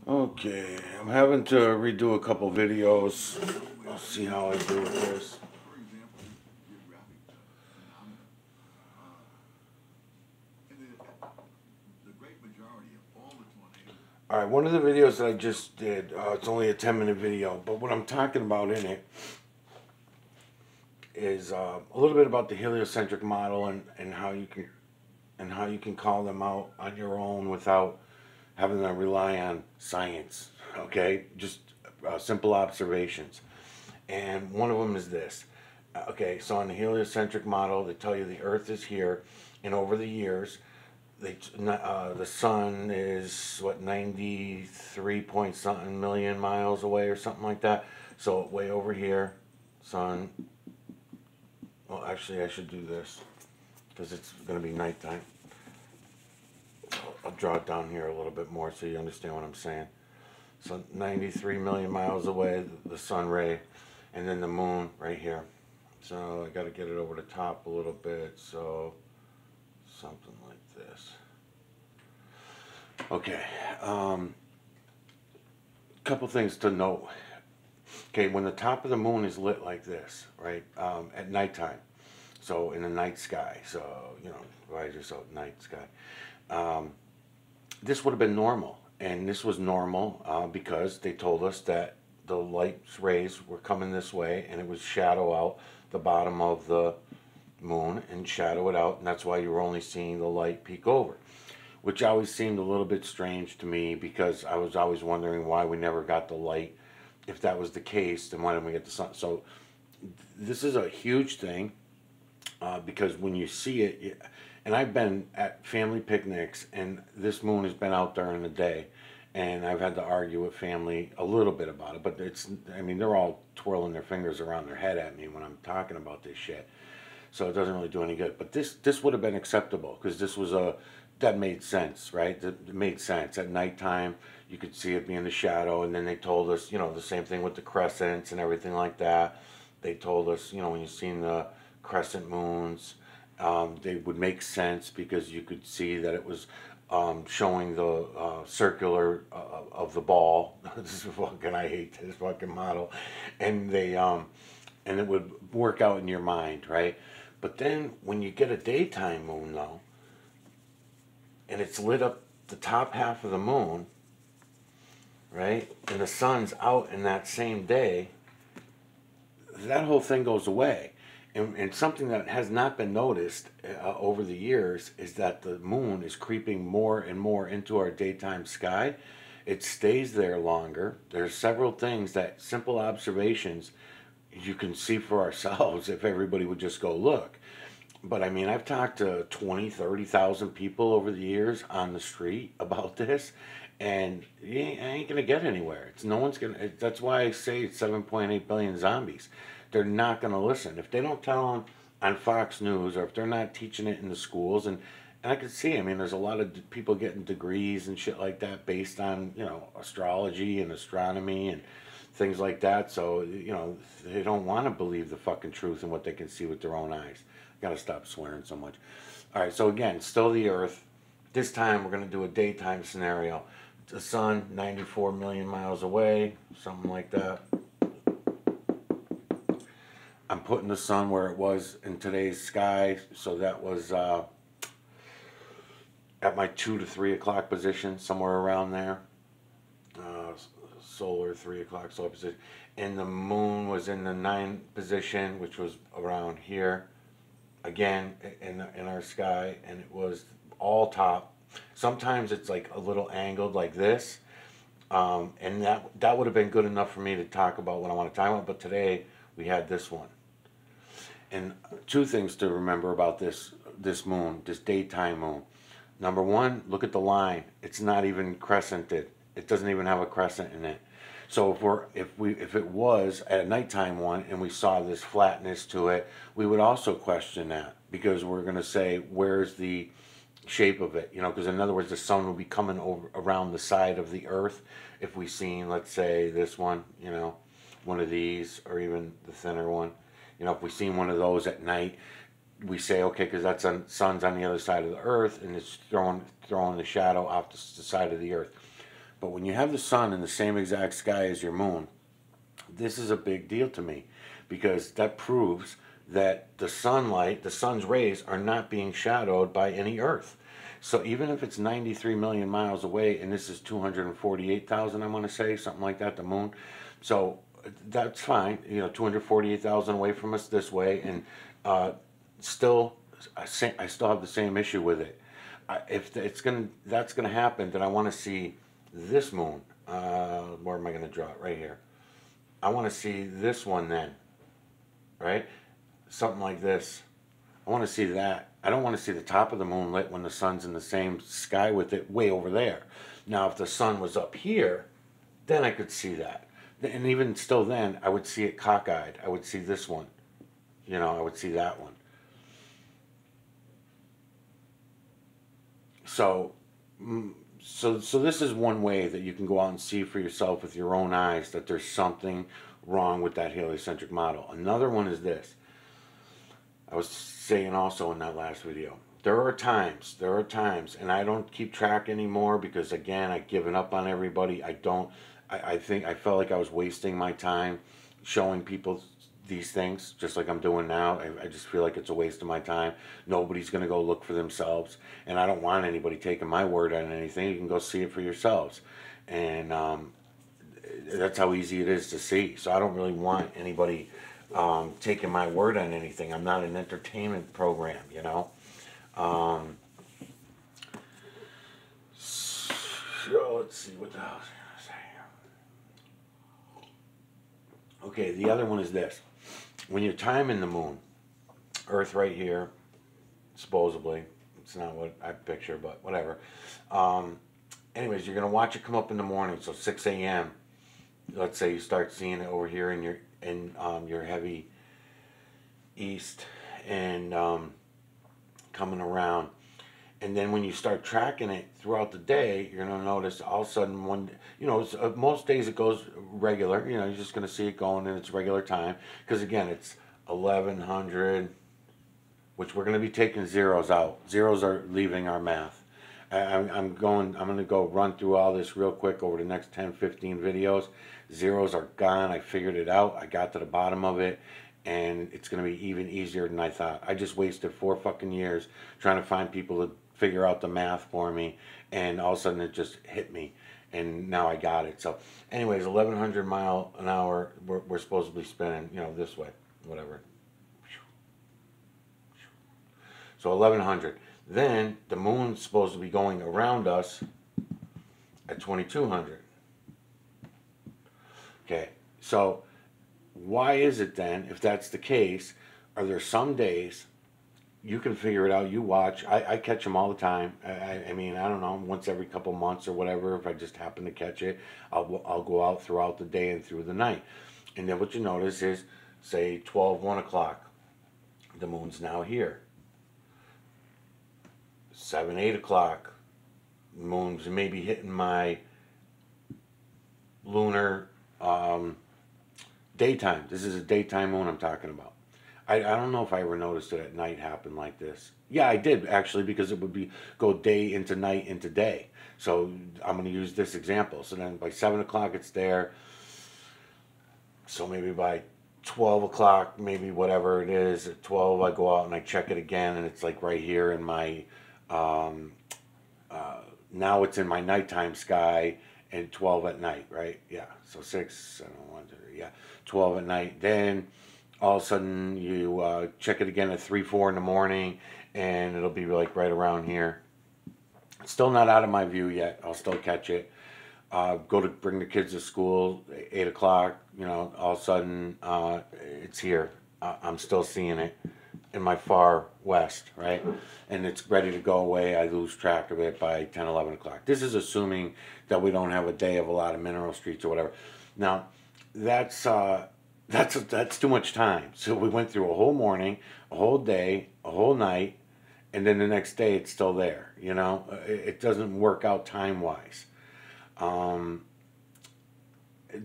Okay, I'm having to redo a couple videos. I'll see how I do with this. Alright, one of the videos that I just did, it's only a 10-minute video, but what I'm talking about in it is a little bit about the heliocentric model and how you can call them out on your own without having to rely on science. Okay, just simple observations. And one of them is this. Okay, so on the heliocentric model, they tell you the Earth is here, and over the years, the sun is what 93 point something million miles away or something like that. So way over here, sun. Well, actually, I should do this because it's going to be nighttime. I'll draw it down here a little bit more so you understand what I'm saying. So 93 million miles away, the sun ray, and then the moon right here. So I got to get it over the top a little bit, so something like this. Okay, couple things to note. Okay, when the top of the moon is lit like this, right, at nighttime, so in the night sky, so, you know, why just out night sky, this would have been normal. And this was normal because they told us that the light's rays were coming this way and it would shadow out the bottom of the moon and shadow it out, and that's why you were only seeing the light peek over, which always seemed a little bit strange to me because I was always wondering why we never got the light. If that was the case, then why didn't we get the sun? So this is a huge thing because when you see it, and I've been at family picnics and this moon has been out during the day, and I've had to argue with family a little bit about it, but I mean, they're all twirling their fingers around their head at me when I'm talking about this shit. So it doesn't really do any good. But this would have been acceptable because that made sense, right? It made sense. At nighttime, you could see it being the shadow, and then they told us, you know, the same thing with the crescents and everything like that. They told us, you know, when you've seen the crescent moons, they would make sense because you could see that it was showing the circular of the ball. This is fucking, I hate this fucking model. And and it would work out in your mind, right? But then when you get a daytime moon though, and it's lit up the top half of the moon, right? And the sun's out in that same day, that whole thing goes away. And something that has not been noticed over the years is that the moon is creeping more and more into our daytime sky. It stays there longer. There's several things that simple observations you can see for ourselves if everybody would just go look. But I mean, I've talked to 20, 30,000 people over the years on the street about this, and I ain't gonna get anywhere. It's no one's gonna. That's why I say it's 7.8 billion zombies. They're not gonna listen if they don't tell them on Fox News, or if they're not teaching it in the schools. And I can see. I mean, there's a lot of people getting degrees and shit like that based on, you know, astrology and astronomy and things like that. So, you know, they don't want to believe the fucking truth and what they can see with their own eyes. Gotta stop swearing so much. All right, so again, still the Earth. This time we're gonna do a daytime scenario. The sun, 94 million miles away, something like that. I'm putting the sun where it was in today's sky, so that was at my 2 to 3 o'clock position, somewhere around there. Solar 3 o'clock solar position, and the moon was in the 9 position, which was around here. Again, in our sky, and it was all top. Sometimes it's like a little angled like this, and that would have been good enough for me to talk about what I want to talk about. But today we had this one, and two things to remember about this moon, this daytime moon. Number one, look at the line. It's not even crescented. It doesn't even have a crescent in it. So if it was at a nighttime one and we saw this flatness to it, we would also question that, because we're going to say, where's the shape of it? You know, because in other words, the sun will be coming over around the side of the Earth. If we seen, let's say, this one, you know, one of these, or even the thinner one, you know, if we seen one of those at night, we say, okay, because that's sun's on the other side of the Earth and it's throwing the shadow off the side of the Earth. But when you have the sun in the same exact sky as your moon, this is a big deal to me, because that proves that the sunlight, the sun's rays, are not being shadowed by any Earth. So even if it's 93 million miles away, and this is 248,000, I want to say, something like that, the moon. So that's fine, 248,000 away from us this way, and still, I still have the same issue with it. If that's gonna happen, then I want to see this moon. Where am I gonna draw it? Right here. I want to see this one then, right? Something like this. I want to see that. I don't want to see the top of the moon lit when the sun's in the same sky with it way over there. Now, if the sun was up here, then I could see that. And even still then, I would see it cockeyed. I would see this one. I would see that one. So this is one way that you can go out and see for yourself with your own eyes that there's something wrong with that heliocentric model. Another one is this. I was saying also in that last video, there are times, and I don't keep track anymore because, again, I've given up on everybody. I think I felt like I was wasting my time showing people these things, just like I'm doing now. I just feel like it's a waste of my time. Nobody's going to go look for themselves, and I don't want anybody taking my word on anything. You can go see it for yourselves, and that's how easy it is to see. So I don't really want anybody taking my word on anything. I'm not an entertainment program, So let's see what the hell I say here. Okay, the other one is this. When you're timing the moon, Earth right here, supposedly, it's not what I picture, but whatever. Anyways, you're gonna watch it come up in the morning, so 6 a.m. Let's say you start seeing it over here in your heavy east and coming around. And then when you start tracking it throughout the day, you're going to notice all of a sudden most days it goes regular. You're just going to see it going in its regular time. Because again, it's 1100, which we're going to be taking zeros out. Zeros are leaving our math. I'm going to go run through all this real quick over the next 10, 15 videos. Zeros are gone. I figured it out. I got to the bottom of it. And it's going to be even easier than I thought. I just wasted 4 fucking years trying to find people to figure out the math for me, and all of a sudden it just hit me, and now I got it. So anyways, 1100 mile an hour we're supposed to be spinning, this way, whatever. So 1100. Then the moon's supposed to be going around us at 2200. Okay, so why is it then, if that's the case, are there some days you can figure it out? You watch. I catch them all the time. I mean, I don't know, once every couple months or whatever. If I just happen to catch it, I'll go out throughout the day and through the night. And then what you notice is, say 1 o'clock, the moon's now here. 7, 8 o'clock, the moon's maybe hitting my lunar daytime. This is a daytime moon I'm talking about. I don't know if I ever noticed it at night happen like this. Yeah, I did actually, because it would go day into night into day. So I'm going to use this example. So then by 7 o'clock it's there. So maybe by 12 o'clock, maybe whatever it is, at 12 I go out and I check it again, and it's like right here in my, now it's in my nighttime sky, and 12 at night, right? Yeah, so 6, 7, 1, 2, 3, yeah, 12 at night. Then all of a sudden you check it again at 3, 4 in the morning, and it'll be like right around here. It's still not out of my view yet. I'll still catch it. Go to bring the kids to school, 8 o'clock, all of a sudden it's here. I'm still seeing it in my far west, right? And it's ready to go away. I lose track of it by 10, 11 o'clock. This is assuming that we don't have a day of a lot of mineral streets or whatever. Now, that's too much time. So we went through a whole morning, a whole day, a whole night, and then the next day it's still there. It doesn't work out time-wise.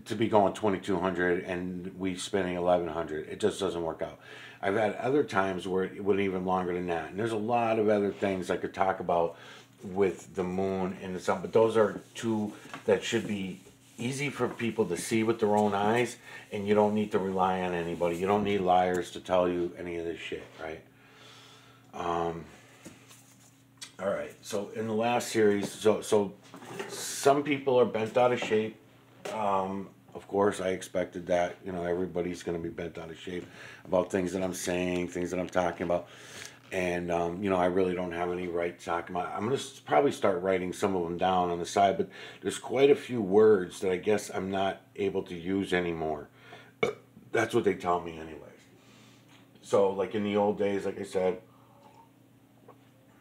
To be going 2200 and we spending 1100, it just doesn't work out. I've had other times where it went even longer than that, and there's a lot of other things I could talk about with the moon and the sun, but those are two that should be easy for people to see with their own eyes, and you don't need to rely on anybody. You don't need liars to tell you any of this shit, right? All right. So in the last series, so some people are bent out of shape. Of course, I expected that. You know, everybody's going to be bent out of shape about things that I'm saying, things that I'm talking about. And, you know, I really don't have any right to talk about. I'm going to probably start writing some of them down on the side, but there's quite a few words that I guess I'm not able to use anymore. That's what they tell me anyways. So, like in the old days, like I said,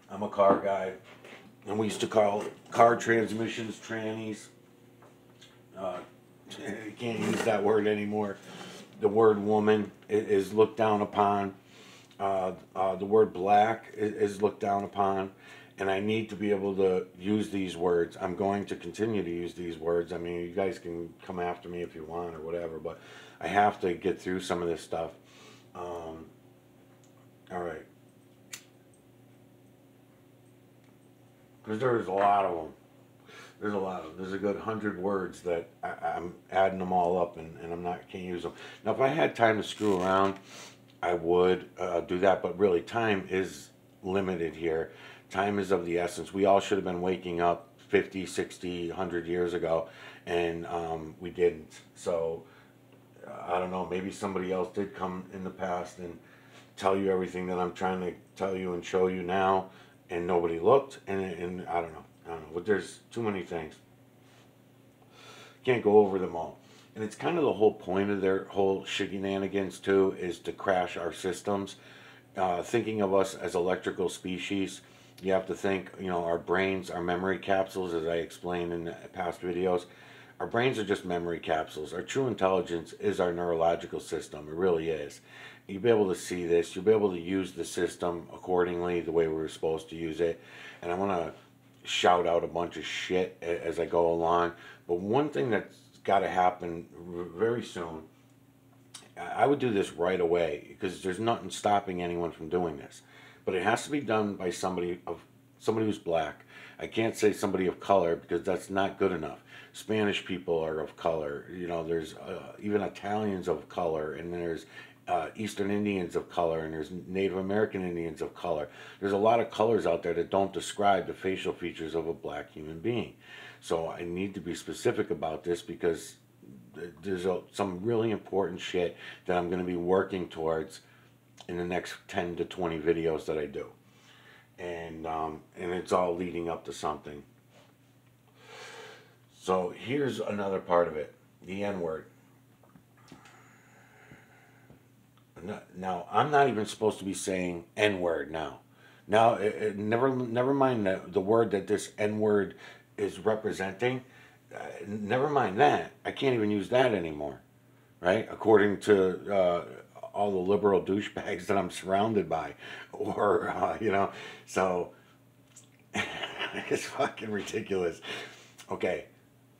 I'm a car guy, and we used to call car transmissions trannies. You can't use that word anymore. The word woman is looked down upon. The word black is looked down upon, and I need to be able to use these words. I'm going to continue to use these words. I mean, you guys can come after me if you want or whatever, but I have to get through some of this stuff. All right. Because there's a lot of them. There's a lot of them. There's a good 100 words that I'm adding them all up, and can't use them. Now, if I had time to screw around, I would do that, but really time is limited here. Time is of the essence. We all should have been waking up 50, 60, 100 years ago, and we didn't. So, I don't know, maybe somebody else did come in the past and tell you everything that I'm trying to tell you and show you now, and nobody looked, and I don't know, but there's too many things. Can't go over them all. And it's kind of the whole point of their whole shenanigans too, is to crash our systems. Thinking of us as electrical species, you have to think, you know, our brains, our memory capsules, as I explained in past videos, our brains are just memory capsules. Our true intelligence is our neurological system. It really is. You'll be able to see this. You'll be able to use the system accordingly, the way we were supposed to use it. And I want to shout out a bunch of shit as I go along. But one thing that's got to happen very soon, I would do this right away, because there's nothing stopping anyone from doing this. But it has to be done by somebody who's black. I can't say somebody of color, because that's not good enough. Spanish people are of color. You know, there's even Italians of color, and there's Eastern Indians of color, and there's Native American Indians of color. There's a lot of colors out there that don't describe the facial features of a black human being. So I need to be specific about this, because there's some really important shit that I'm going to be working towards in the next 10 to 20 videos that I do. And it's all leading up to something. So here's another part of it, the N-word. Now, I'm not even supposed to be saying N-word now. Now, never mind the word that this N-word is representing. Never mind that. I can't even use that anymore, right? According to all the liberal douchebags that I'm surrounded by. Or, you know, so it's fucking ridiculous. Okay,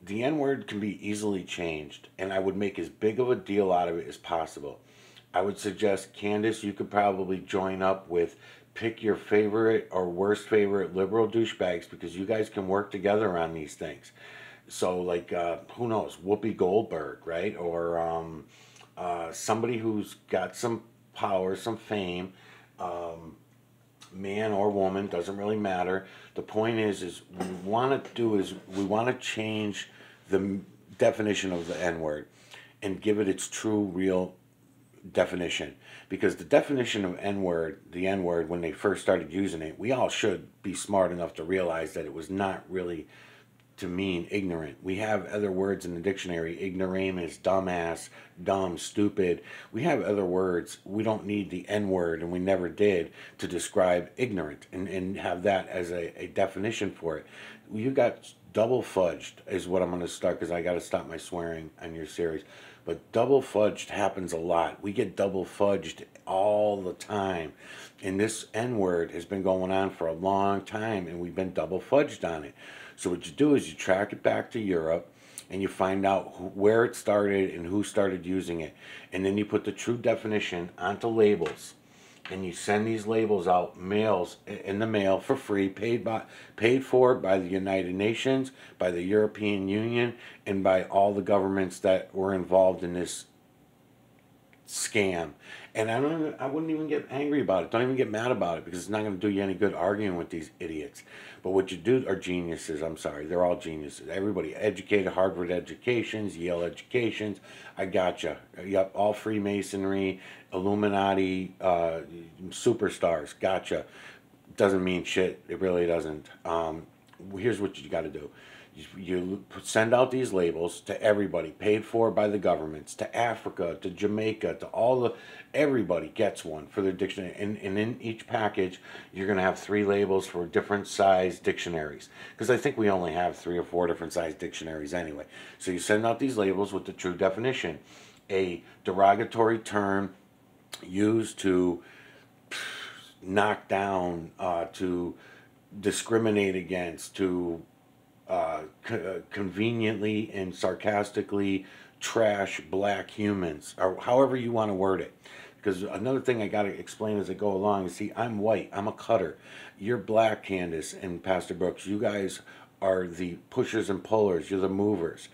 the N-word can be easily changed, and I would make as big of a deal out of it as possible. I would suggest, Candace, you could probably join up with, pick your favorite or worst favorite liberal douchebags, because you guys can work together on these things. So, like, who knows, Whoopi Goldberg, right? Or somebody who's got some power, some fame, man or woman, doesn't really matter. The point is we want to change the definition of the N-word and give it its true, real definition. Because the definition of N-word, the N-word, when they first started using it, we all should be smart enough to realize that it was not really to mean ignorant. We have other words in the dictionary: ignoramus, dumbass, dumb, stupid. We have other words. We don't need the N-word, and we never did, to describe ignorant and have that as a definition for it. You got double fudged is what I'm going to start, because I got to stop my swearing on your series. But double fudged happens a lot. We get double fudged all the time. And this N-word has been going on for a long time, and we've been double fudged on it. So what you do is you track it back to Europe, and you find out where it started and who started using it. And then you put the true definition onto labels. and you send these labels out, mails in the mail for free, paid for by the United Nations, by the European Union, and by all the governments that were involved in this scam. And I wouldn't even get angry about it. Don't even get mad about it, because it's not going to do you any good arguing with these idiots. But what you do are geniuses. I'm sorry, they're all geniuses. Everybody educated, Harvard educations, Yale educations. I gotcha. Yep, all Freemasonry, Illuminati, superstars. Gotcha. Doesn't mean shit. It really doesn't. Here's what you got to do. You send out these labels to everybody, paid for by the governments, to Africa, to Jamaica, to all the, everybody gets one for their dictionary. And in each package, you're going to have 3 labels for different size dictionaries. Because I think we only have 3 or 4 different size dictionaries anyway. So you send out these labels with the true definition. A derogatory term used to knock down, to discriminate against, to conveniently and sarcastically trash black humans, or however you want to word it. Because another thing I got to explain as I go along is, see, I'm white, I'm a cutter. You're black, Candace and Pastor Brooks. You guys are the pushers and pullers. You're the movers.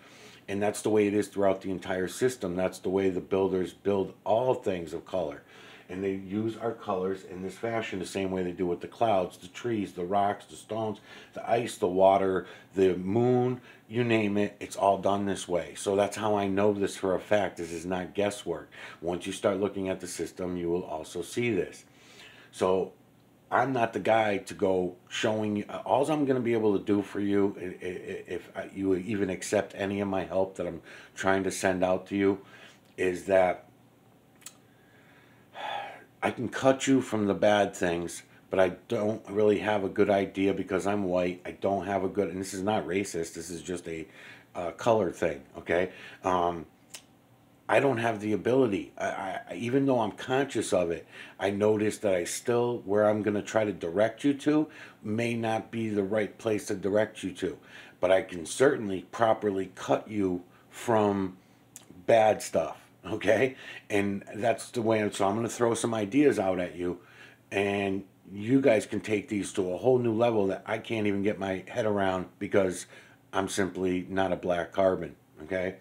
And that's the way it is throughout the entire system. That's the way the builders build all things of color. And they use our colors in this fashion the same way they do with the clouds, the trees, the rocks, the stones, the ice, the water, the moon, you name it, it's all done this way. So that's how I know this for a fact. This is not guesswork. Once you start looking at the system, you will also see this. So I'm not the guy to go showing you. All I'm going to be able to do for you, if you even accept any of my help that I'm trying to send out to you, is that I can cut you from the bad things, but I don't really have a good idea because I'm white. I don't have a good, and this is not racist. This is just a color thing, okay? I don't have the ability. Even though I'm conscious of it, I notice that I still, where I'm going to try to direct you to, may not be the right place to direct you to. But I can certainly properly cut you from bad stuff, okay? And that's the way. So I'm going to throw some ideas out at you, and you guys can take these to a whole new level that I can't even get my head around because I'm simply not a black carbon, okay?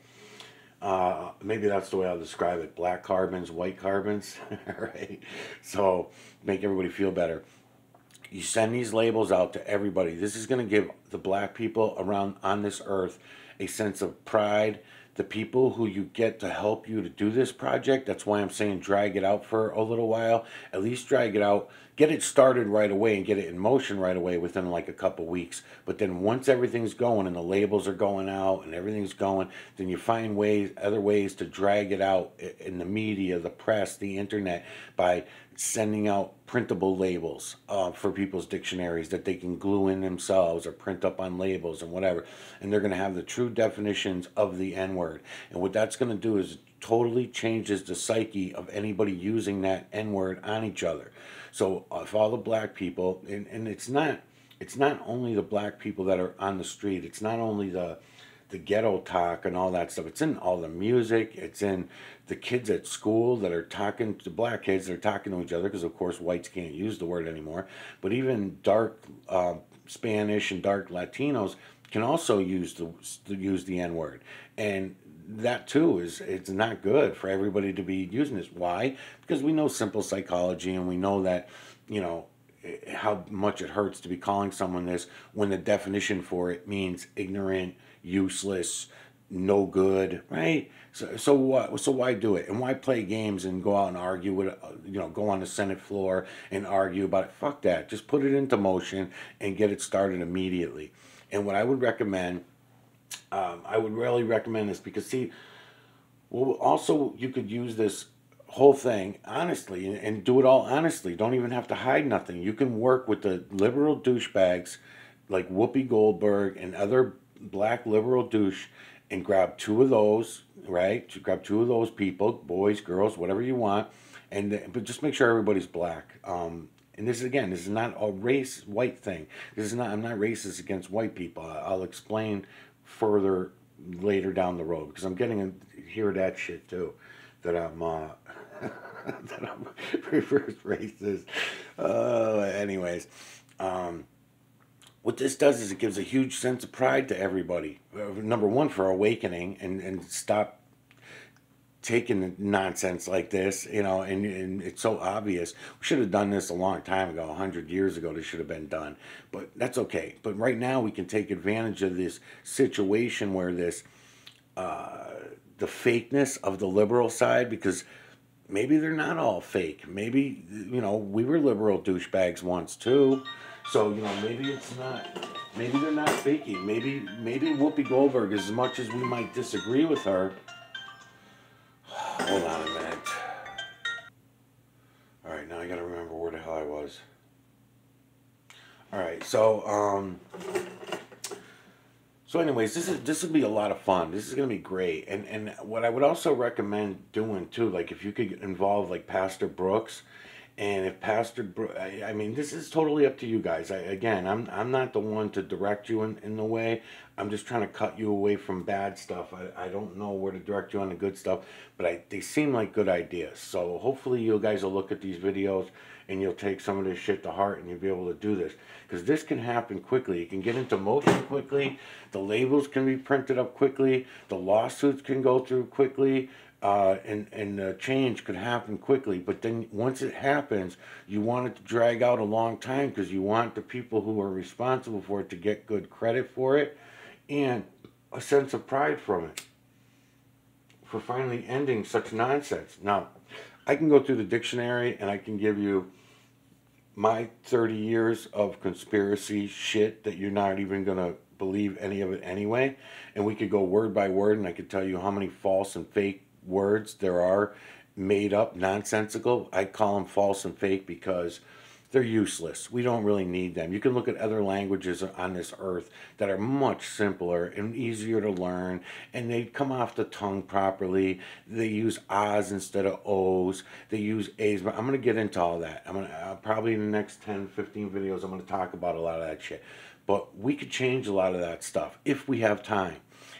Maybe that's the way I'll describe it. Black carbons, white carbons, right? So make everybody feel better. You send these labels out to everybody. This is going to give the black people around on this earth a sense of pride. The people who you get to help you to do this project, that's why I'm saying drag it out for a little while. At least drag it out, get it started right away and get it in motion right away within like a couple weeks. But then once everything's going and the labels are going out and everything's going, then you find other ways to drag it out in the media, the press, the internet, by sending out printable labels for people's dictionaries that they can glue in themselves or print up on labels and whatever. And they're going to have the true definitions of the N-word. And what that's going to do is totally changes the psyche of anybody using that N-word on each other. So if all the black people, and it's not only the black people that are on the street, it's not only the ghetto talk and all that stuff. It's in all the music. It's in the kids at school that are talking to black kids. They're talking to each other because, of course, whites can't use the word anymore. But even dark Spanish and dark Latinos can also use the N word, and that too it's not good for everybody to be using this. Why? Because we know simple psychology, and we know that, you know, how much it hurts to be calling someone this when the definition for it means ignorant, useless, no good, right? So what? So why do it? And why play games and go out and argue with, go on the Senate floor and argue about it? Fuck that. Just put it into motion and get it started immediately. And what I would recommend, I would really recommend this because, see, well, also you could use this whole thing honestly and do it all honestly. Don't even have to hide nothing. You can work with the liberal douchebags like Whoopi Goldberg and other black liberal douche and grab 2 of those, right? Grab 2 of those people, boys, girls, whatever you want, but just make sure everybody's black. And this is not a race white thing. I'm not racist against white people. I'll explain further later down the road because I'm getting to hear that shit too. That I'm that I'm reverse racist. Anyways, what this does is it gives a huge sense of pride to everybody. Number one, for awakening and stop taking nonsense like this, you know, and it's so obvious. We should have done this a long time ago, 100 years ago. This should have been done, but that's okay. But right now, we can take advantage of this situation where this, the fakeness of the liberal side, because maybe they're not all fake. Maybe, you know, we were liberal douchebags once too. So, you know, maybe it's not, maybe they're not faking. Maybe Whoopi Goldberg, as much as we might disagree with her, hold on a minute. All right, now I gotta remember where the hell I was. All right, so anyways, this will be a lot of fun. This is gonna be great. And what I would also recommend doing too, like if you could involve like Pastor Brooks, and if Pastor Brooks, I mean, this is totally up to you guys. Again, I'm not the one to direct you in the way. I'm just trying to cut you away from bad stuff. I don't know where to direct you on the good stuff, but they seem like good ideas. So hopefully you guys will look at these videos and you'll take some of this shit to heart and you'll be able to do this. Because this can happen quickly. It can get into motion quickly. The labels can be printed up quickly. The lawsuits can go through quickly. And change could happen quickly. But then once it happens, you want it to drag out a long time because you want the people who are responsible for it to get good credit for it and a sense of pride from it for finally ending such nonsense. Now, I can go through the dictionary and I can give you my 30 years of conspiracy shit that you're not even going to believe any of it anyway. And we could go word by word and I could tell you how many false and fake words there are, made up, nonsensical. I call them false and fake because they're useless. We don't really need them. You can look at other languages on this earth that are much simpler and easier to learn, and they come off the tongue properly. They use ahs instead of ohs. They use a's. But I'm going to get into all that. I'm going to probably in the next 10, 15 videos, I'm going to talk about a lot of that shit. But we could change a lot of that stuff if we have time.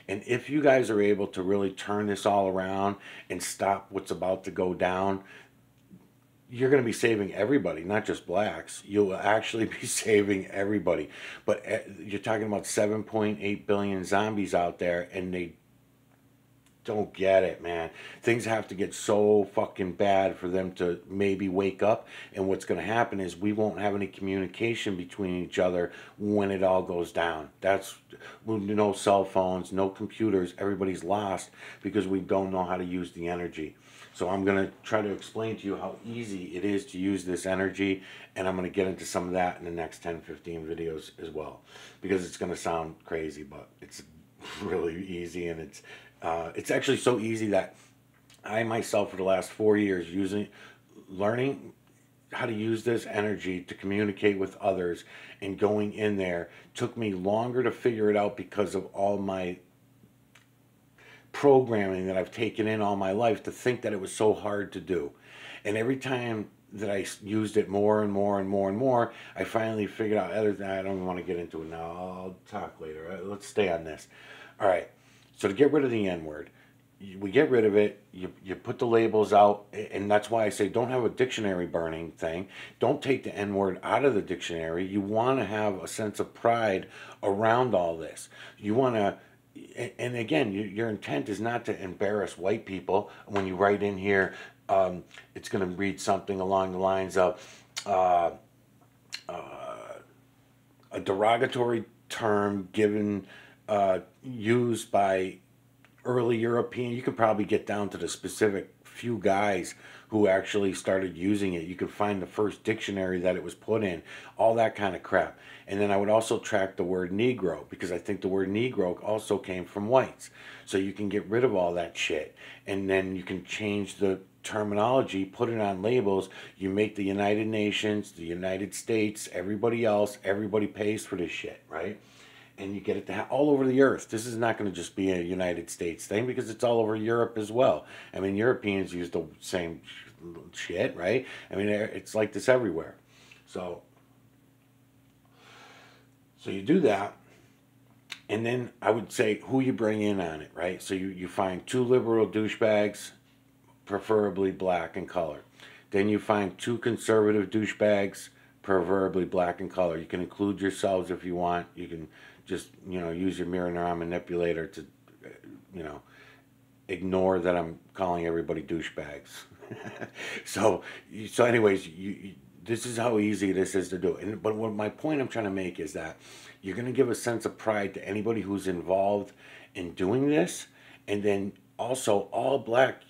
And if you guys are able to really turn this all around and stop what's about to go down, you're going to be saving everybody, not just blacks. You'll actually be saving everybody. But you're talking about 7.8 billion zombies out there, and they don't get it, man. Things have to get so fucking bad for them to maybe wake up. And what's going to happen is we won't have any communication between each other when it all goes down. That's no cell phones, no computers. Everybody's lost because we don't know how to use the energy. So I'm going to try to explain to you how easy it is to use this energy, and I'm going to get into some of that in the next 10, 15 videos as well, because it's going to sound crazy, but it's really easy, and it's actually so easy that I myself for the last 4 years learning how to use this energy to communicate with others and going in there took me longer to figure it out because of all my programming that I've taken in all my life to think that it was so hard to do. And every time that I used it more and more and more and more, I finally figured out I don't even want to get into it now. I'll talk later. Let's stay on this. All right. So to get rid of the N-word, we get rid of it. You put the labels out, and that's why I say don't have a dictionary burning thing. Don't take the N-word out of the dictionary. You want to have a sense of pride around all this. You want to. And again, your intent is not to embarrass white people. When you write in here, it's going to read something along the lines of a derogatory term given, used by early European. You could probably get down to the specific few guys who actually started using it. You could find the first dictionary that it was put in, all that kind of crap. And then I would also track the word Negro, because I think the word Negro also came from whites. So you can get rid of all that shit. And then you can change the terminology, put it on labels. You make the United Nations, the United States, everybody else, everybody pays for this shit, right? And you get it to all over the earth. This is not going to just be a United States thing, because it's all over Europe as well. I mean, Europeans use the same shit, right? I mean, it's like this everywhere. So you do that, and then I would say who you bring in on it, right? So you find two liberal douchebags, preferably black in color. Then you find two conservative douchebags, preferably black in color. You can include yourselves if you want. You can just, use your mirror neuron manipulator to, you know, ignore that I'm calling everybody douchebags. So anyways, this is how easy this is to do. But what my point I'm trying to make is that you're going to give a sense of pride to anybody who's involved in doing this, and then also all black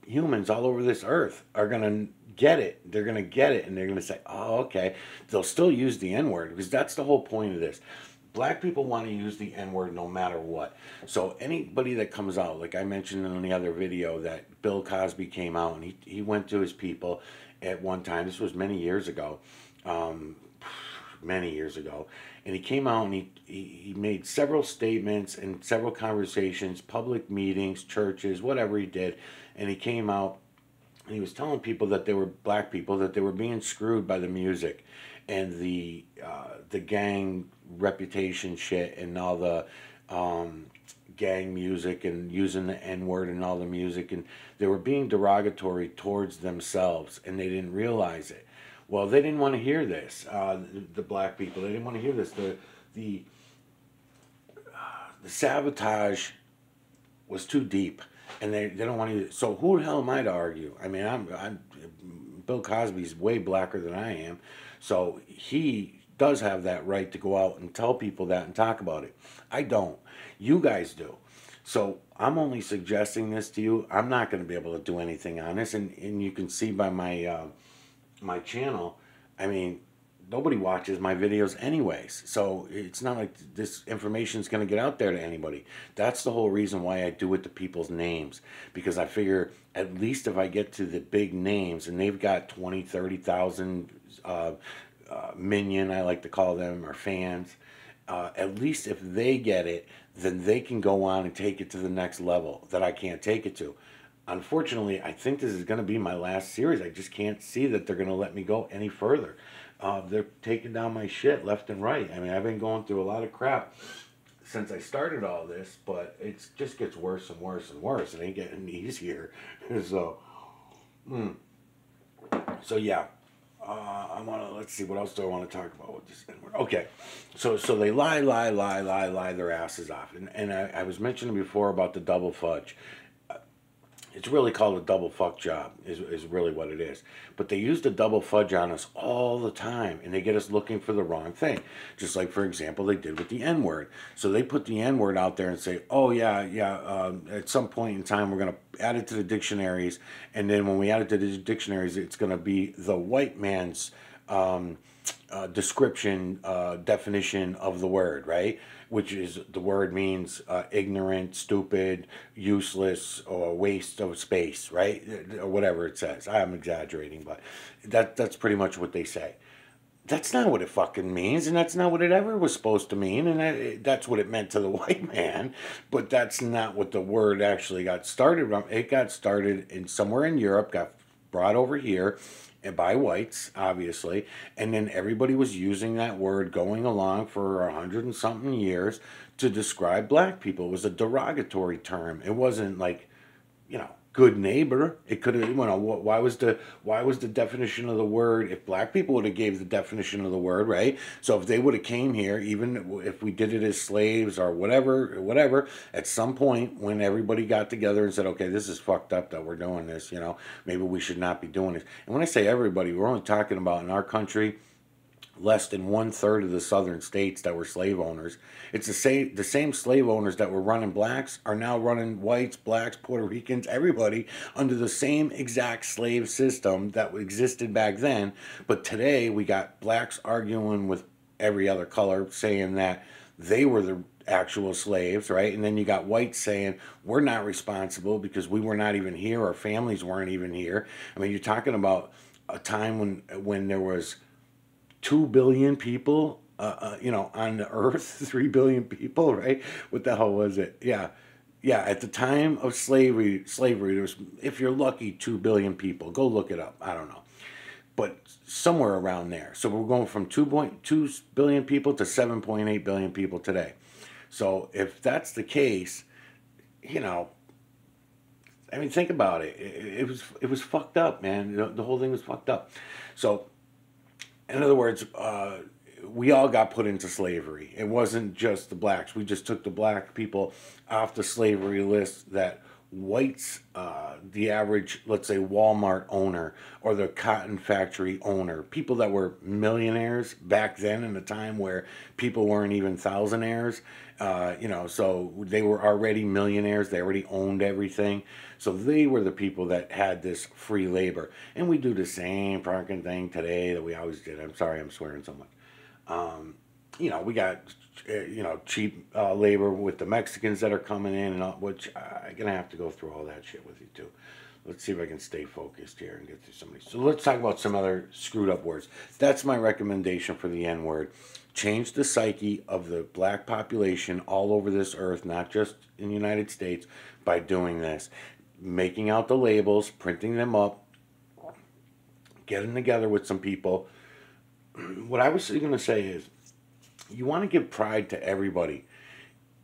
humans all over this earth are going to get it. They're going to get it, and they're going to say, "Oh, okay." They'll still use the N word because that's the whole point of this. Black people want to use the N word no matter what. So anybody that comes out, like I mentioned in the other video, that Bill Cosby came out and he went to his people at one time. This was many years ago, and he came out and he made several statements and several conversations, public meetings, churches, whatever he did, and he came out and he was telling people that they were black people, that they were being screwed by the music and the gang reputation shit and all the gang music and using the N-word and all the music, and they were being derogatory towards themselves and they didn't realize it. Well, they didn't want to hear this. The black people, they didn't want to hear this. The sabotage was too deep, and they don't want to. So who the hell am I to argue? I mean, I'm Bill Cosby's way blacker than I am, so he does have that right to go out and tell people that and talk about it. I don't. You guys do. So I'm only suggesting this to you. I'm not going to be able to do anything on this, and you can see by my my channel, I mean, nobody watches my videos anyways, so it's not like this information is going to get out there to anybody. That's the whole reason why I do it to people's names, because I figure at least if I get to the big names and they've got 20, 30,000 minion, I like to call them, or fans, at least if they get it, then they can go on and take it to the next level that I can't take it to. Unfortunately, I think this is going to be my last series. I just can't see that they're going to let me go any further. They're taking down my shit left and right. I mean, I've been going through a lot of crap since I started all this, but it just gets worse and worse and worse. It ain't getting easier. So yeah. Let's see, what else do I want to talk about with this N-word? Okay, so they lie their asses off. And I was mentioning before about the double fudge. It's really called a double fuck job, is really what it is. But they use the double fudge on us all the time, and they get us looking for the wrong thing. Just like, for example, they did with the N-word. So they put the N-word out there and say, oh, yeah, at some point in time, we're going to add it to the dictionaries. And then when we add it to the dictionaries, it's going to be the white man's description, definition of the word, right? Which is, the word means ignorant, stupid, useless, or waste of space, right? Or whatever it says. I'm exaggerating, but that's pretty much what they say. That's not what it fucking means, and that's not what it ever was supposed to mean, and that's what it meant to the white man, but that's not what the word actually got started from. It got started somewhere in Europe, got brought over here, and by whites, obviously, and then everybody was using that word going along for 100 and something years to describe black people. It was a derogatory term. It wasn't like, good neighbor. It could have, why was the definition of the word, if black people would have gave the definition of the word, right? So if they would have came here, even if we did it as slaves or whatever, at some point when everybody got together and said, okay, this is fucked up that we're doing this, maybe we should not be doing this. And when I say everybody, we're only talking about in our country, less than 1/3 of the southern states that were slave owners. It's the same slave owners that were running blacks are now running whites, blacks, Puerto Ricans, everybody under the same exact slave system that existed back then. But today we got blacks arguing with every other color, saying that they were the actual slaves, right? And then you got whites saying we're not responsible because we were not even here, our families weren't even here. I mean, you're talking about a time when there was 2 billion people, on the earth, 3 billion people, right? What the hell was it? Yeah. At the time of slavery, there was, if you're lucky, 2 billion people. Go look it up. I don't know. But somewhere around there. So we're going from 2.2 billion people to 7.8 billion people today. So if that's the case, I mean, think about it. It was fucked up, man. The whole thing was fucked up. So, in other words, we all got put into slavery. It wasn't just the blacks. We just took the black people off the slavery list that whites, the average, let's say, Walmart owner or the cotton factory owner, people that were millionaires back then in a time where people weren't even thousandaires, so they were already millionaires. They already owned everything. So they were the people that had this free labor. And we do the same fucking thing today that we always did. I'm sorry I'm swearing so much. We got, cheap labor with the Mexicans that are coming in, and all, which I'm going to have to go through all that shit with you too. Let's see if I can stay focused here and get through some of these. So let's talk about some other screwed up words. That's my recommendation for the N word. Change the psyche of the black population all over this earth, not just in the United States, by doing this. Making out the labels, printing them up, getting together with some people. What I was going to say is, you want to give pride to everybody.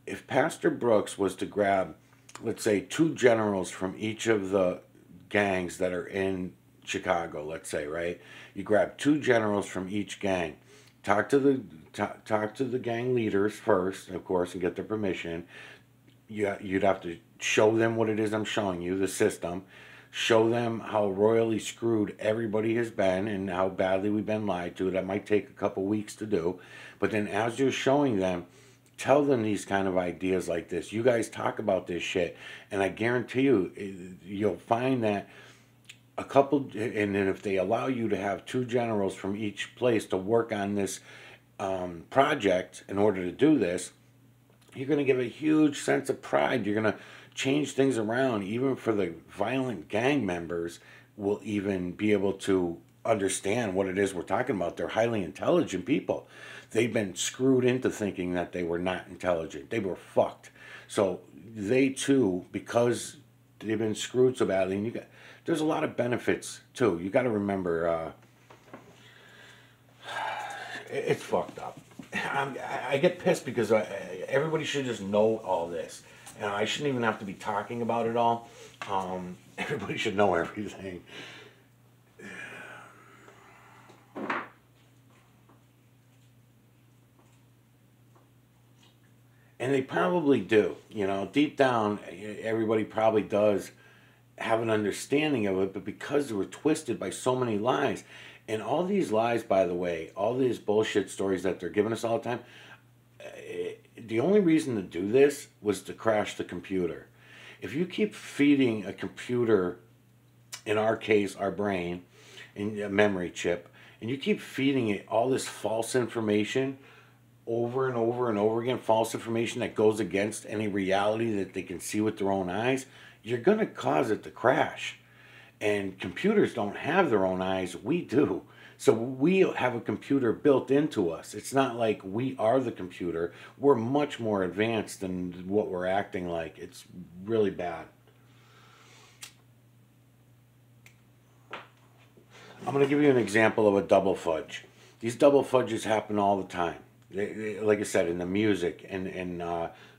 If Pastor Brooks was to grab, let's say, 2 generals from each of the gangs that are in Chicago, let's say, right? You grab 2 generals from each gang. Talk to the gang leaders first, of course, and get their permission. You'd have to show them what it is I'm showing you, the system. Show them how royally screwed everybody has been and how badly we've been lied to. That might take a couple weeks to do. But then as you're showing them, tell them these kind of ideas like this. You guys talk about this shit, and I guarantee you, you'll find that a couple, and then if they allow you to have 2 generals from each place to work on this project in order to do this, you're going to give a huge sense of pride. You're going to change things around, even for the violent gang members will even be able to understand what it is we're talking about. They're highly intelligent people. They've been screwed into thinking that they were not intelligent. They were fucked. So they too, because they've been screwed so badly, and there's a lot of benefits too. You got to remember, it's fucked up. I get pissed because everybody should just know all this. And I shouldn't even have to be talking about it all. Everybody should know everything. And they probably do. Deep down, everybody probably does have an understanding of it, but because they were twisted by so many lies. And all these lies, by the way, all these bullshit stories that they're giving us all the time, the only reason to do this was to crash the computer. If you keep feeding a computer, in our case, our brain, and a memory chip, and you keep feeding it all this false information over and over and over again, false information that goes against any reality that they can see with their own eyes, you're going to cause it to crash. And computers don't have their own eyes. We do. So we have a computer built into us. It's not like we are the computer. We're much more advanced than what we're acting like. It's really bad. I'm going to give you an example of a double fudge. These double fudges happen all the time. Like I said, in the music and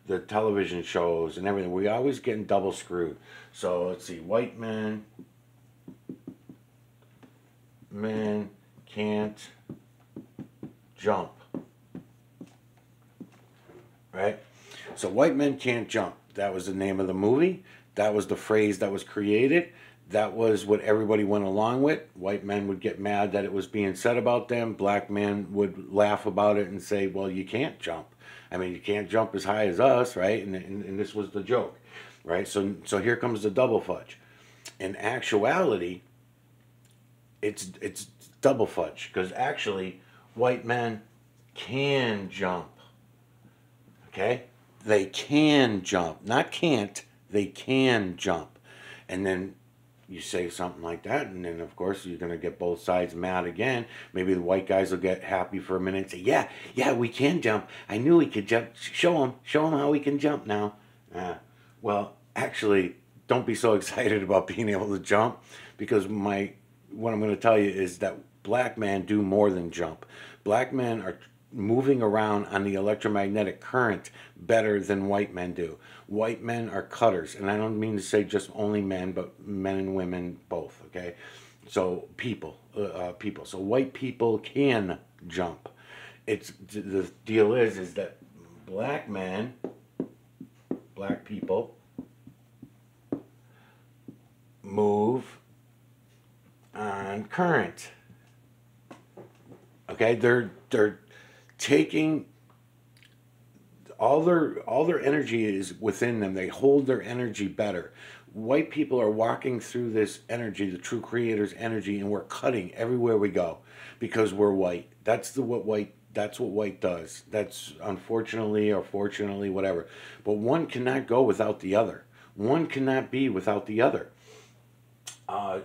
the television shows and everything, we're always getting double screwed. So let's see, white men can't jump. Right? So white men can't jump. That was the name of the movie. That was the phrase that was created. That was what everybody went along with. White men would get mad that it was being said about them. Black men would laugh about it and say, well, you can't jump. I mean, you can't jump as high as us, right? And this was the joke, right? So here comes the double fudge. In actuality, it's double fudge, because actually white men can jump. Okay? They can jump. Not can't. They can jump. And then you say something like that, and then of course you're going to get both sides mad again. Maybe the white guys will get happy for a minute and say, yeah, we can jump. I knew we could jump. Show him how we can jump now. Well, actually, don't be so excited about being able to jump, because what I'm going to tell you is that black men do more than jump. Black men are moving around on the electromagnetic current better than white men do. White men are cutters, and I don't mean to say just only men, but men and women both. Okay, so people. So white people can jump. It's the deal is that black men, black people move on current. Okay, they're taking all their energy is within them. They hold their energy better. White people are walking through this energy, the true creator's energy, and we're cutting everywhere we go because we're white. That's what white does. That's unfortunately or fortunately whatever. But one cannot go without the other. One cannot be without the other. uh,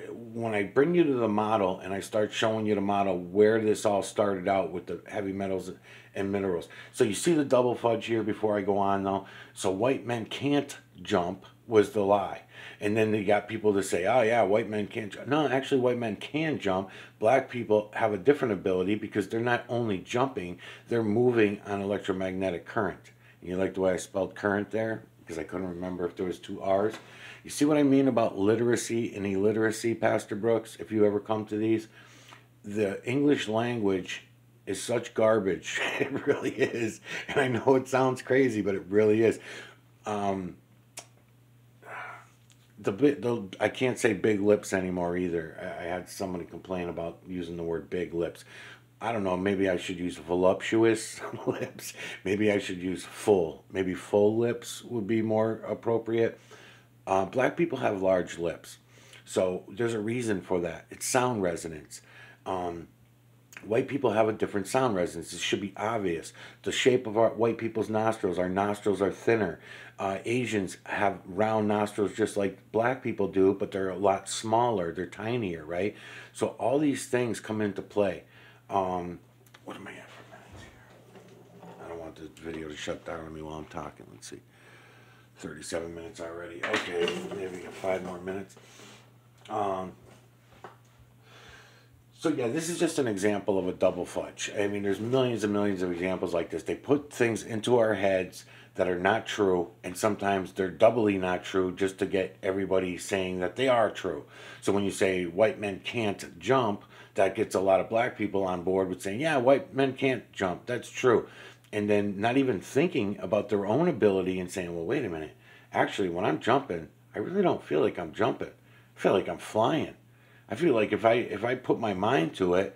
when I bring you to the model and I start showing you the model where this all started out with the heavy metals and minerals. So you see the double fudge here before I go on though. So white men can't jump was the lie. And then they got people to say, oh yeah, white men can't jump. No, actually white men can jump. Black people have a different ability because they're not only jumping, they're moving on electromagnetic current. You like the way I spelled current there? Because I couldn't remember if there was two R's. You see what I mean about literacy and illiteracy, Pastor Brooks? If you ever come to these, the English language is such garbage. It really is. And I know it sounds crazy, but it really is. Um, I can't say big lips anymore either. I had somebody complain about using the word big lips. I don't know. Maybe I should use voluptuous lips. Maybe I should use full. Maybe full lips would be more appropriate. Black people have large lips, so there's a reason for that. It's sound resonance. Um, White people have a different sound resonance. It should be obvious. The shape of our white people's nostrils, our nostrils are thinner. Asians have round nostrils just like black people do, but they're a lot smaller. They're tinier, right? So all these things come into play. What am I at for minutes here? I don't want this video to shut down on me while I'm talking. Let's see. 37 minutes already. Okay, maybe 5 more minutes. Um, So yeah, this is just an example of a double fudge. I mean, there's millions and millions of examples like this. They put things into our heads that are not true, and sometimes they're doubly not true just to get everybody saying that they are true. So when you say white men can't jump, that gets a lot of black people on board with saying, yeah, white men can't jump. That's true. And then not even thinking about their own ability and saying, well, wait a minute. Actually, when I'm jumping, I really don't feel like I'm jumping. I feel like I'm flying. I feel like if I put my mind to it,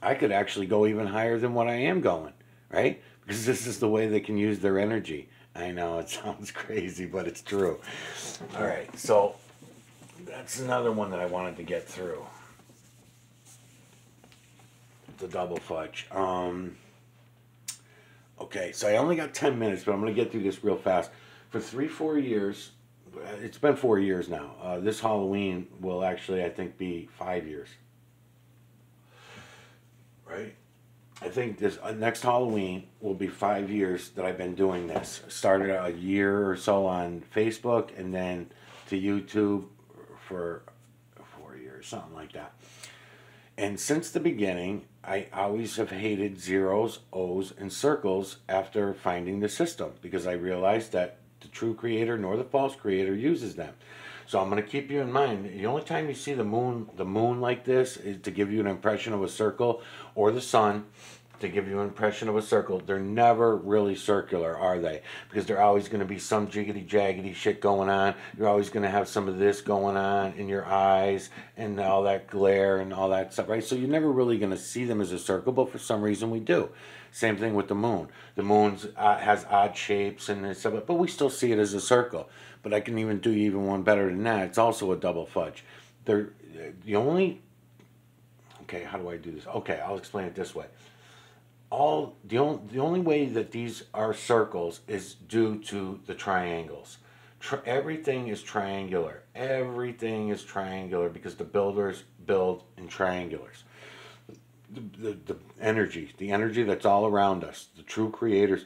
I could actually go even higher than what I am going, right? Because this is the way they can use their energy. I know it sounds crazy, but it's true. All right, so that's another one that I wanted to get through. The double fudge. Okay, so I only got 10 minutes, but I'm going to get through this real fast. For 3, 4 years, it's been 4 years now. This Halloween will actually, I think, be 5 years. Right? I think this next Halloween will be 5 years that I've been doing this. Started a year or so on Facebook and then to YouTube for 4 years, something like that. And since the beginning, I always have hated zeros, O's, and circles after finding the system because I realized that the true creator nor the false creator uses them. So I'm going to keep you in mind. The only time you see the moon like this is to give you an impression of a circle, or the sun to give you an impression of a circle. They're never really circular, are they? Because they're always going to be some jiggity jaggedy shit going on. You're always going to have some of this going on in your eyes and all that glare and all that stuff, right? So you're never really going to see them as a circle, but for some reason we do. Same thing with the moon. The moon has odd shapes and stuff, but we still see it as a circle. But I can even do even one better than that. It's also a double fudge. They're the only. Okay, how do I do this? Okay, I'll explain it this way. The only way that these are circles is due to the triangles. Everything is triangular. Everything is triangular because the builders build in triangulars. The energy that's all around us, the true creator's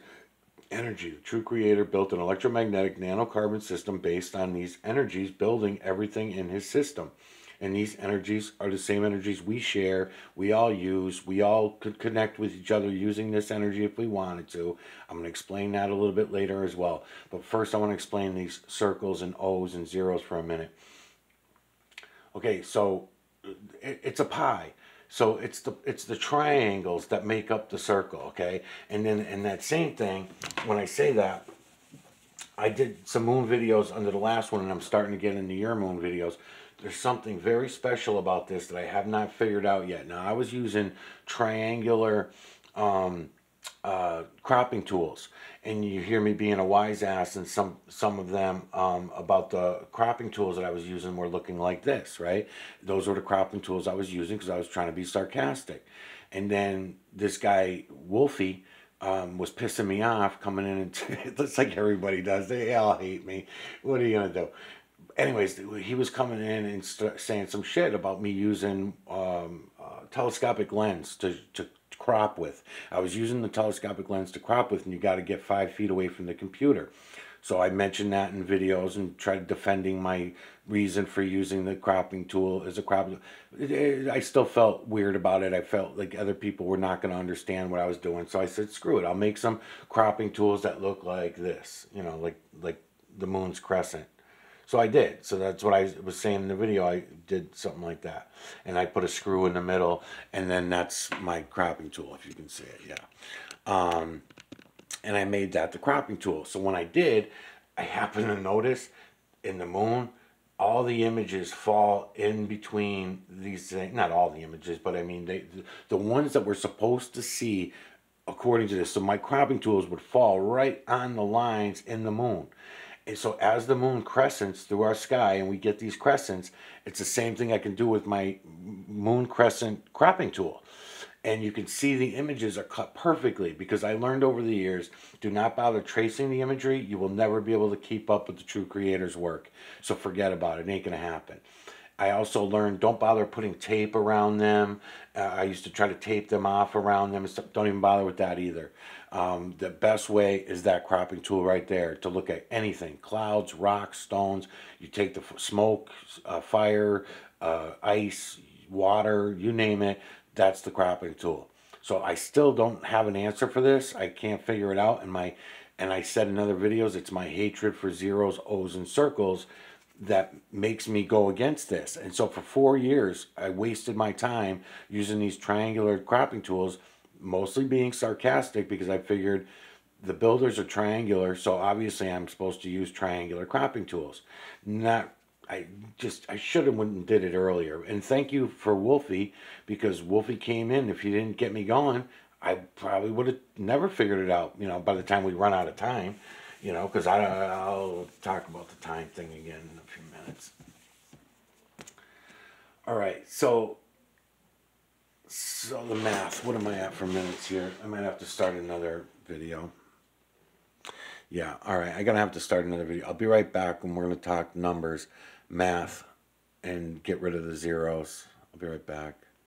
energy. The true creator built an electromagnetic nanocarbon system based on these energies, building everything in his system. And these energies are the same energies we share, we all use, we all could connect with each other using this energy if we wanted to. I'm going to explain that a little bit later as well. But first I want to explain these circles and O's and zeros for a minute. Okay, so it's a pie. So it's the triangles that make up the circle, okay? And then in that same thing, when I say that, I did some moon videos under the last one, and I'm starting to get into your moon videos. There's something very special about this that I have not figured out yet. Now, I was using triangular cropping tools, and you hear me being a wise ass, and some of them about the cropping tools that I was using were looking like this, right? Those were the cropping tools I was using because I was trying to be sarcastic. And then this guy Wolfie was pissing me off coming in, and it's like everybody does. They all hate me. What are you gonna do? Anyways, he was coming in and saying some shit about me using telescopic lens to crop with. I was using the telescopic lens to crop with, and you got to get 5 feet away from the computer. So I mentioned that in videos and tried defending my reason for using the cropping tool as a cropping. I still felt weird about it. I felt like other people were not going to understand what I was doing. So I said, screw it. I'll make some cropping tools that look like this, you know, like the moon's crescent. So I did. So that's what I was saying in the video. I did something like that. And I put a screw in the middle, and then that's my cropping tool, if you can see it, yeah. And I made that the cropping tool. So when I did, I happened to notice in the moon, all the images fall in between these things. Not all the images, but I mean, the ones that we're supposed to see according to this. So my cropping tools would fall right on the lines in the moon. And so as the moon crescents through our sky and we get these crescents, it's the same thing I can do with my moon crescent cropping tool. And you can see the images are cut perfectly, because I learned over the years, do not bother tracing the imagery. You will never be able to keep up with the true creator's work. So forget about it. It ain't going to happen. I also learned, don't bother putting tape around them. I used to try to tape them off around them. Don't even bother with that either. The best way is that cropping tool right there to look at anything. Clouds, rocks, stones. You take the smoke, fire, ice, water, you name it. That's the cropping tool. So I still don't have an answer for this. I can't figure it out. And I said in other videos, it's my hatred for zeros, O's, and circles that makes me go against this. And so for 4 years, I wasted my time using these triangular cropping tools, mostly being sarcastic, because I figured the builders are triangular, so obviously I'm supposed to use triangular cropping tools. I should have went and did it earlier. And thank you for Wolfie, because Wolfie came in. If he didn't get me going, I probably would have never figured it out, you know, by the time we run out of time. You know, because I'll talk about the time thing again in a few minutes. All right, so the math. What am I at for minutes here? I might have to start another video. Yeah, all right, I'm going to have to start another video. I'll be right back, and we're going to talk numbers, math, and get rid of the zeros. I'll be right back.